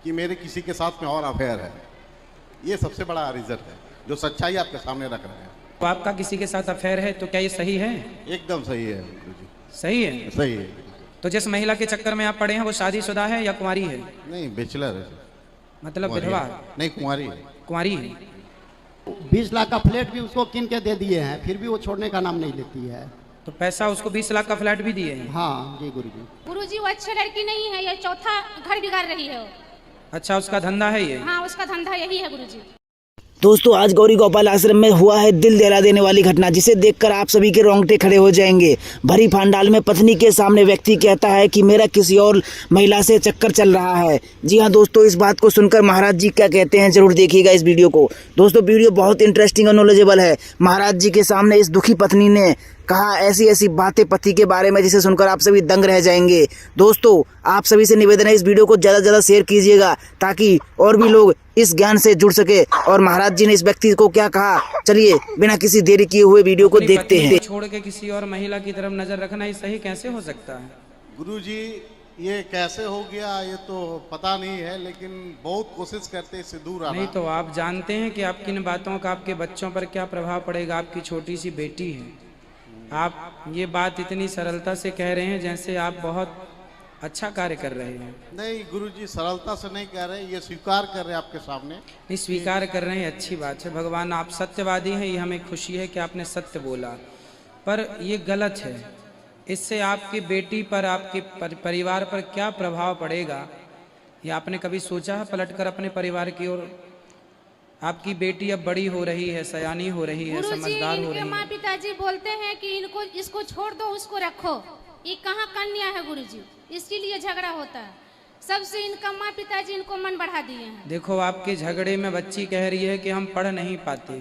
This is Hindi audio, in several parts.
कि मेरे किसी के साथ में और अफेयर है। ये सबसे बड़ा रीज़न है जो सच्चाई आपके सामने रख रहे हैं। तो आपका किसी के साथ अफेयर है तो क्या ये सही है? एकदम सही है गुरुजी, सही है। सही है। तो जिस महिला के चक्कर में आप पड़े हैं वो शादीशुदा है या कुंवारी है? नहीं, बैचलर है। मतलब कुंवारी विधवा? है। नहीं, कुंवारी है। कुंवारी है। 20 लाख का फ्लैट भी उसको किन के दे दिए हैं, फिर भी वो छोड़ने का नाम नहीं लेती है। तो पैसा उसको 20 लाख का फ्लैट भी दिए हैं? हाँ जी गुरुजी। गुरुजी वो अच्छी लड़की नहीं है, ये चौथा घर बिगाड़ रही है वो। अच्छा, उसका धंधा है ये? हाँ, उसका धंधा यही है गुरुजी। दोस्तों, आज गौरी गोपाल आश्रम में हुआ है दिल दहला देने वाली घटना, जिसे देखकर आप सभी के रोंगटे खड़े हो जाएंगे। भरी पांडाल में पत्नी के सामने व्यक्ति कहता है कि मेरा किसी और महिला से चक्कर चल रहा है। जी हां दोस्तों, इस बात को सुनकर महाराज जी क्या कहते हैं जरूर देखिएगा इस वीडियो को। दोस्तों, वीडियो बहुत इंटरेस्टिंग और नॉलेजेबल है। महाराज जी के सामने इस दुखी पत्नी ने कहा ऐसी ऐसी बातें पति के बारे में जिसे सुनकर आप सभी दंग रह जाएंगे। दोस्तों, आप सभी से निवेदन है इस वीडियो को ज़्यादा से ज़्यादा शेयर कीजिएगा ताकि और भी लोग इस ज्ञान से जुड़ सके। और महाराज जी ने इस व्यक्ति को क्या कहा, चलिए बिना किसी देरी किए हुए वीडियो को देखते हैं। छोड़ के किसी और महिला की तरफ नजर रखना ये सही कैसे हो सकता है? गुरुजी, ये कैसे हो गया ये तो पता नहीं है, लेकिन बहुत कोशिश करते इससे दूर आना। नहीं तो आप जानते हैं कि आपकी इन बातों का आपके बच्चों पर क्या प्रभाव पड़ेगा? आपकी छोटी सी बेटी है। आप ये बात इतनी सरलता से कह रहे हैं जैसे आप बहुत अच्छा कार्य कर रहे हैं। नहीं गुरुजी, सरलता से नहीं कह रहे, ये स्वीकार कर रहे हैं आपके सामने। नहीं, स्वीकार कर रहे हैं, अच्छी बात है। भगवान, आप सत्यवादी हैं, ये हमें खुशी है कि आपने सत्य बोला, पर ये गलत है। इससे आपकी बेटी पर, आपके परिवार पर क्या प्रभाव पड़ेगा ये आपने कभी सोचा है पलटकर अपने परिवार की ओर? आपकी बेटी अब बड़ी हो रही है, सयानी हो रही है, समझदार हो रही इनके माँ है। पिताजी बोलते हैं कि इसको छोड़ दो, उसको रखो। ये कहाँ कन्या है गुरुजी, इसके लिए झगड़ा होता है। सबसे इनका माँ पिताजी इनको मन बढ़ा दिए हैं। देखो, आपके झगड़े में बच्ची कह रही है कि हम पढ़ नहीं पाते।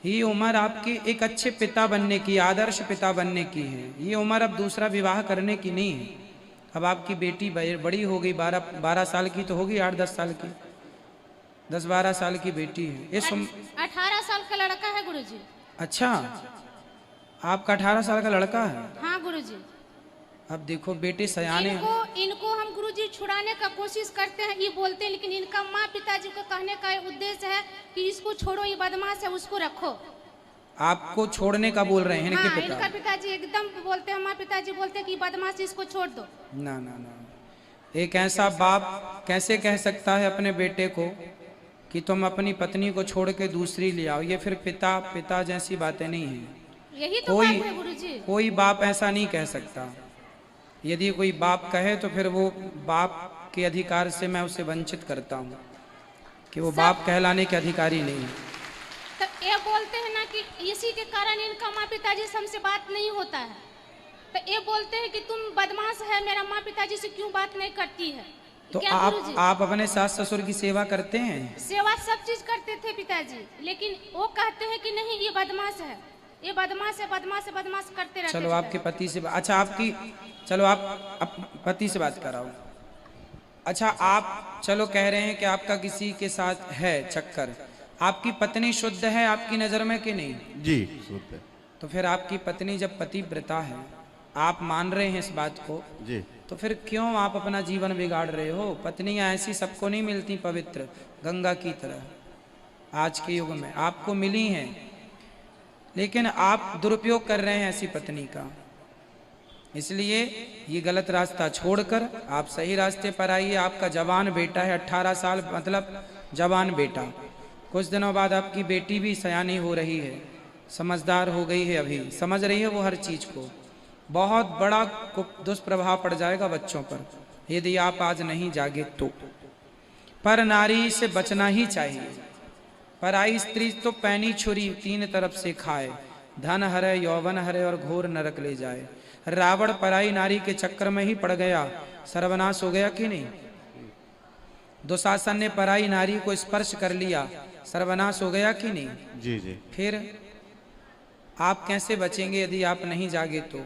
ये उम्र आपकी एक अच्छे पिता बनने की, आदर्श पिता बनने की है। ये उम्र अब दूसरा विवाह करने की नहीं है। अब आपकी बेटी बड़ी हो गई, 12 साल की तो होगी, 8-10 साल की, 10-12 साल की बेटी है। 18 साल का लड़का है गुरुजी। अच्छा, आपका 18 साल का लड़का है? हाँ गुरुजी। अब देखो बेटे सयाने इनको हम गुरुजी छुड़ाने का कोशिश करते हैं, ये बोलते हैं, लेकिन इनका माँ पिताजी को कहने का उद्देश्य है कि इसको छोड़ो, ये बदमाश है, उसको रखो। आपको छोड़ने का बोल रहे हैं इनके हाँ, पिता? इनका पिताजी एकदम बोलते हैं, माँ पिताजी बोलते हैं कि बदमाश, इसको छोड़ दो। ना ना ना, एक ऐसा बाप कैसे कह सकता है अपने बेटे को कि तुम अपनी पत्नी को छोड़ के दूसरी ले आओ? ये फिर पिता जैसी बातें नहीं है। यही तो बात है गुरुजी। कोई बाप ऐसा नहीं कह सकता। यदि कोई बाप कहे तो फिर वो बाप के अधिकार से मैं उसे वंचित करता हूँ कि वो बाप कहलाने के अधिकारी नहीं है। तो ये बोलते हैं ना कि इसी के कारण इनका माँ पिताजी से हमसे बात नहीं होता है। तो ये बोलते हैं कि तुम बदमाश है, मेरा माँ पिताजी से क्यों बात नहीं करती है? तो आप अपने सास ससुर की सेवा करते हैं? सेवा सब चीज करते थे पिताजी, लेकिन वो कहते हैं कि नहीं, ये बदमाश है, ये बदमाश है, बदमाश है, बदमाश करते रहते। चलो आपके पति से, अच्छा आपकी, चलो आप पति से बात कराओ। अच्छा, आप चलो कह रहे हैं कि आपका किसी के साथ है चक्कर, आपकी पत्नी शुद्ध है आपकी नजर में कि नहीं? जी शुद्ध है। तो फिर आपकी पत्नी जब पतिव्रता है, आप मान रहे हैं इस बात को जी, तो फिर क्यों आप अपना जीवन बिगाड़ रहे हो? पत्नियां ऐसी सबको नहीं मिलती पवित्र, गंगा की तरह। आज के युग में आपको मिली हैं, लेकिन आप दुरुपयोग कर रहे हैं ऐसी पत्नी का। इसलिए ये गलत रास्ता छोड़कर आप सही रास्ते पर आइए। आपका जवान बेटा है, 18 साल मतलब जवान बेटा। कुछ दिनों बाद आपकी बेटी भी सयानी हो रही है, समझदार हो गई है, अभी समझ रही है वो हर चीज को। बहुत बड़ा दुष्प्रभाव पड़ जाएगा बच्चों पर यदि आप आज नहीं जागे तो। पर नारी से बचना ही चाहिए। पराई स्त्री तो पैनी छुरी तीन तरफ से खाए, धन हरे, यौवन हरे और घोर नरक ले जाए। रावण पराई नारी के चक्कर में ही पड़ गया, सर्वनाश हो गया कि नहीं? दुशासन ने पराई नारी को स्पर्श कर लिया, सर्वनाश हो गया कि नहीं? जी जी। फिर आप कैसे बचेंगे यदि आप नहीं जागे तो?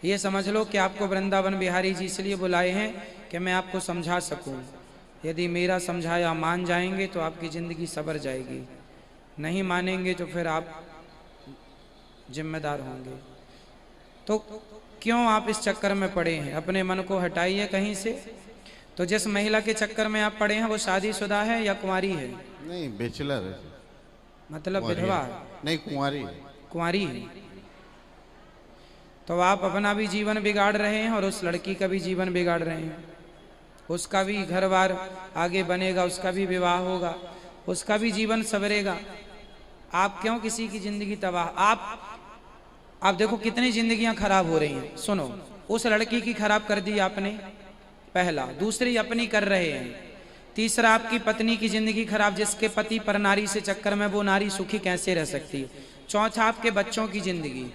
ये समझ लो कि आपको वृंदावन बिहारी जी इसलिए बुलाए हैं कि मैं आपको समझा सकूं। यदि मेरा समझाया मान जाएंगे तो आपकी ज़िंदगी सवर जाएगी, नहीं मानेंगे तो फिर आप जिम्मेदार होंगे। तो क्यों आप इस चक्कर में पड़े हैं? अपने मन को हटाइए कहीं से। तो जिस महिला के चक्कर में आप पड़े हैं वो शादीशुदा है या कुंवारी है? नहीं, बैचलर है। मतलब कुंवारी विधवा? है। नहीं, कुंवारी है। कुंवारी है। तो आप अपना भी जीवन बिगाड़ रहे हैं और उस लड़की का भी जीवन बिगाड़ रहे हैं। उसका भी घर बार आगे बनेगा, उसका भी विवाह होगा, उसका भी जीवन संवरेगा। आप क्यों किसी की जिंदगी तबाह? आप देखो कितनी जिंदगियां खराब हो रही हैं। सुनो, उस लड़की की खराब कर दी आपने, पहला। दूसरी अपनी कर रहे हैं। तीसरा आपकी पत्नी की जिंदगी खराब, जिसके पति पर नारी से चक्कर में, वो नारी सुखी कैसे रह सकती है? चौथा आपके बच्चों की जिंदगी।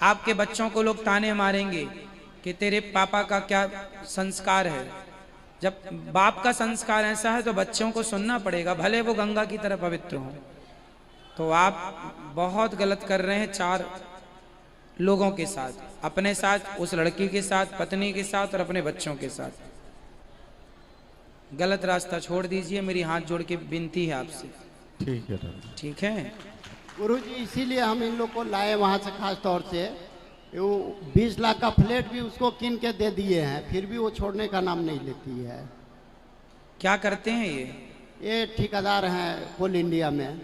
आपके बच्चों को लोग ताने मारेंगे कि तेरे पापा का क्या संस्कार है। जब बाप का संस्कार ऐसा है तो बच्चों को सुनना पड़ेगा, भले वो गंगा की तरह पवित्र हो। तो आप बहुत गलत कर रहे हैं 4 लोगों के साथ, अपने साथ, उस लड़की के साथ, पत्नी के साथ और अपने बच्चों के साथ। गलत रास्ता छोड़ दीजिए, मेरी हाथ जोड़ के विनती है आपसे। ठीक है दादा। ठीक है गुरुजी, इसीलिए हम इन लोग को लाए वहाँ से खास तौर से। वो 20 लाख का फ्लैट भी उसको किन के दे दिए हैं, फिर भी वो छोड़ने का नाम नहीं लेती है। क्या करते हैं ये ठेकेदार हैं कोल इंडिया में।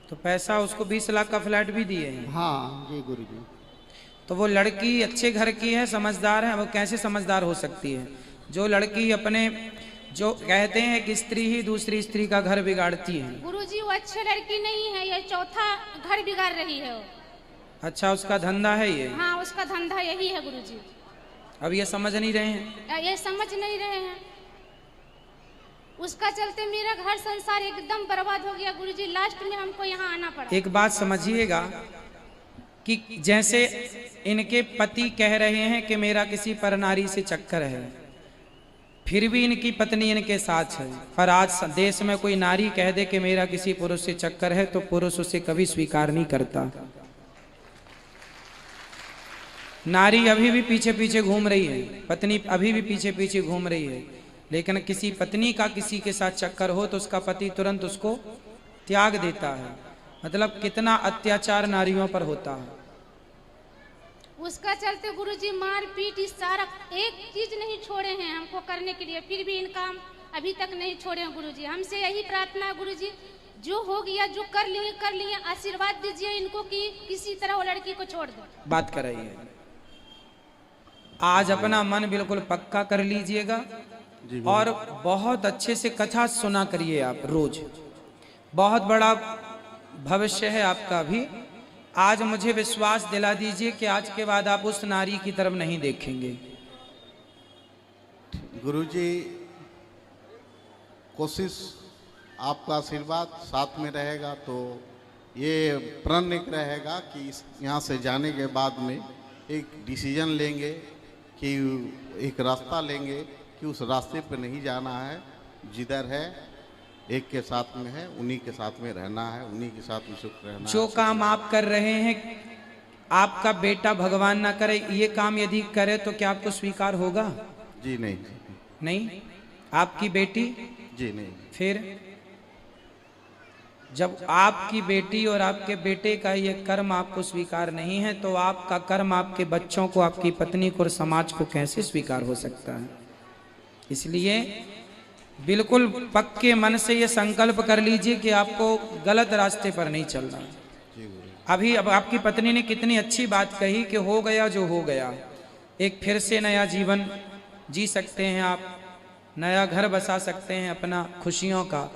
तो पैसा उसको 20 लाख का फ्लैट भी दिए हैं? हाँ जी गुरुजी। तो वो लड़की अच्छे घर की है, समझदार है। वो कैसे समझदार हो सकती है? जो लड़की अपने, जो कहते हैं कि स्त्री ही दूसरी स्त्री का घर बिगाड़ती है। गुरुजी वो अच्छी लड़की नहीं है, ये चौथा घर बिगाड़ रही है वो। अच्छा, उसका धंधा है ये? हाँ, उसका धंधा यही है गुरुजी। अब ये समझ नहीं रहे हैं? ये समझ नहीं रहे हैं। उसका चलते मेरा घर संसार एकदम बर्बाद हो गया गुरुजी। लास्ट में हमको यहाँ आना पड़ा। एक बात समझिएगा कि जैसे इनके पति कह रहे हैं कि मेरा किसी पर नारी से चक्कर है, फिर भी इनकी पत्नी इनके साथ है। पर आज देश में कोई नारी कह दे कि मेरा किसी पुरुष से चक्कर है तो पुरुष उसे कभी स्वीकार नहीं करता। नारी अभी भी पीछे पीछे घूम रही है, पत्नी अभी भी पीछे पीछे घूम रही है। लेकिन किसी पत्नी का किसी के साथ चक्कर हो तो उसका पति तुरंत उसको त्याग देता है। मतलब कितना अत्याचार नारियों पर होता है। उसका चलते गुरुजी मार पीट सारा एक चीज नहीं छोड़े हैं हमको करने के लिए, फिर भी इनका हम अभी तक नहीं छोड़े हैं गुरुजी। हमसे यही प्रार्थना है गुरुजी, जो हो गया, जो कर लिए, आशीर्वाद दीजिए इनको कि किसी तरह वो लड़की को छोड़ दो। बात कर रही है। आज अपना मन बिल्कुल पक्का कर लीजिएगा और बहुत अच्छे से कथा सुना करिए आप रोज। बहुत बड़ा भविष्य है आपका भी। आज मुझे विश्वास दिला दीजिए कि आज के बाद आप उस नारी की तरफ नहीं देखेंगे। गुरुजी, कोशिश, आपका आशीर्वाद साथ में रहेगा तो ये प्रण रहेगा कि यहाँ से जाने के बाद में एक डिसीजन लेंगे कि एक रास्ता लेंगे कि उस रास्ते पर नहीं जाना है। जिधर है एक के साथ में है, उन्हीं के साथ में रहना है, उन्हीं के साथ में सुख रहना। जो काम आप कर रहे हैं, आपका बेटा भगवान ना करे ये काम यदि करे तो क्या आपको स्वीकार होगा? जी नहीं। नहीं। आपकी बेटी? जी नहीं। फिर जब आपकी बेटी और आपके बेटे का ये कर्म आपको स्वीकार नहीं है तो आपका कर्म आपके बच्चों को, आपकी पत्नी को और समाज को कैसे स्वीकार हो सकता है? इसलिए बिल्कुल पक्के मन से ये संकल्प कर लीजिए कि आपको गलत रास्ते पर नहीं चलना। अभी अब आपकी पत्नी ने कितनी अच्छी बात कही कि हो गया जो हो गया, एक फिर से नया जीवन जी सकते हैं आप, नया घर बसा सकते हैं अपना खुशियों का,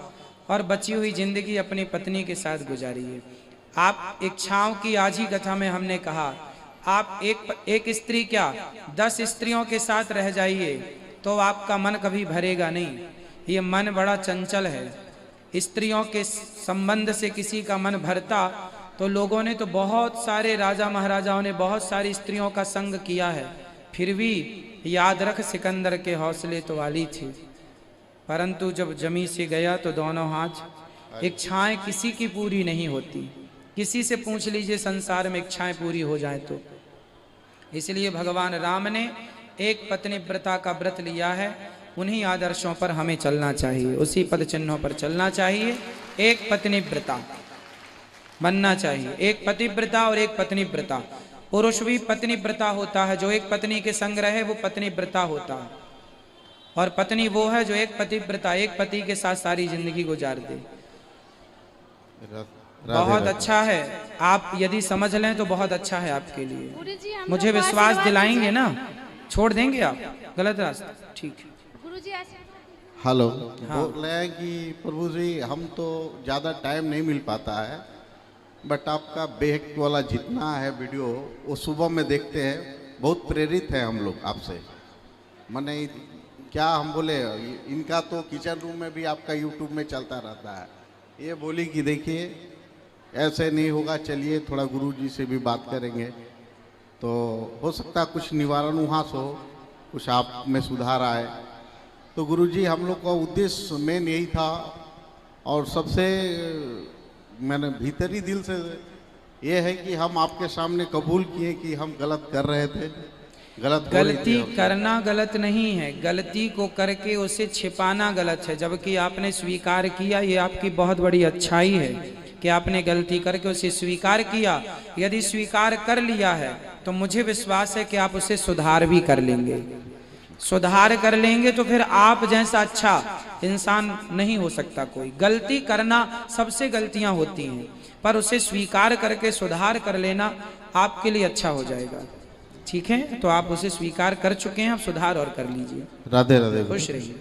और बची हुई जिंदगी अपनी पत्नी के साथ गुजारिए। आप इच्छाओं की आज ही कथा में हमने कहा, आप एक स्त्री क्या 10 स्त्रियों के साथ रह जाइए तो आपका मन कभी भरेगा नहीं। ये मन बड़ा चंचल है। स्त्रियों के संबंध से किसी का मन भरता तो लोगों ने तो बहुत सारे राजा महाराजाओं ने बहुत सारी स्त्रियों का संग किया है, फिर भी याद रख सिकंदर के हौसले तो वाली थी, परंतु जब जमी से गया तो दोनों हाथ। इच्छाएं किसी की पूरी नहीं होती। किसी से पूछ लीजिए संसार में इच्छाएं पूरी हो जाए तो। इसलिए भगवान राम ने एक पत्नी व्रता का व्रत लिया है। उन्हीं आदर्शों पर हमें चलना चाहिए, उसी पद चिन्हों पर चलना चाहिए। एक पत्नी व्रता बनना चाहिए, एक पतिव्रता और एक पत्नी व्रता। पुरुष भी पत्नी व्रता होता है, जो एक पत्नी के संग रहे वो पत्नी व्रता होता है, और पत्नी वो है जो एक पतिव्रता, एक पति के साथ सारी जिंदगी गुजार दे। बहुत अच्छा है, आप यदि समझ लें तो बहुत अच्छा है आपके लिए। गुरुजी हम मुझे लोग को विश्वास आशीर्वाद दिलाएंगे दीजिए। ना, छोड़ देंगे आप गलत रास्ता? ठीक है। गुरुजी आशीर्वाद। हेलो, हाँ। बोल रहे हैं कि प्रभु जी हम तो ज़्यादा टाइम नहीं मिल पाता है, बट आपका बेहक वाला जितना है वीडियो वो सुबह में देखते हैं, बहुत प्रेरित है हम लोग आपसे। मैंने क्या हम बोले, इनका तो किचन रूम में भी आपका यूट्यूब में चलता रहता है। ये बोली कि देखिए ऐसे नहीं होगा, चलिए थोड़ा गुरु जी से भी बात करेंगे, तो हो सकता कुछ निवारण वहाँ से हो, कुछ आप में सुधार आए। तो गुरु जी हम लोग का उद्देश्य मेन यही था, और सबसे मैंने भीतरी दिल से ये है कि हम आपके सामने कबूल किए कि हम गलत कर रहे थे, गलत हो रही गलती थी। करना गलत नहीं है, गलती को करके उसे छिपाना गलत है। जबकि आपने स्वीकार किया, ये आपकी बहुत बड़ी अच्छाई है कि आपने गलती करके उसे स्वीकार किया। यदि स्वीकार कर लिया है तो मुझे विश्वास है कि आप उसे सुधार भी कर लेंगे। सुधार कर लेंगे तो फिर आप जैसा अच्छा इंसान नहीं हो सकता कोई। गलती करना, सबसे गलतियां होती हैं, पर उसे स्वीकार करके सुधार कर लेना आपके लिए अच्छा हो जाएगा। ठीक है, तो आप उसे स्वीकार कर चुके हैं, आप सुधार और कर लीजिए। राधे राधे। खुश रहिए।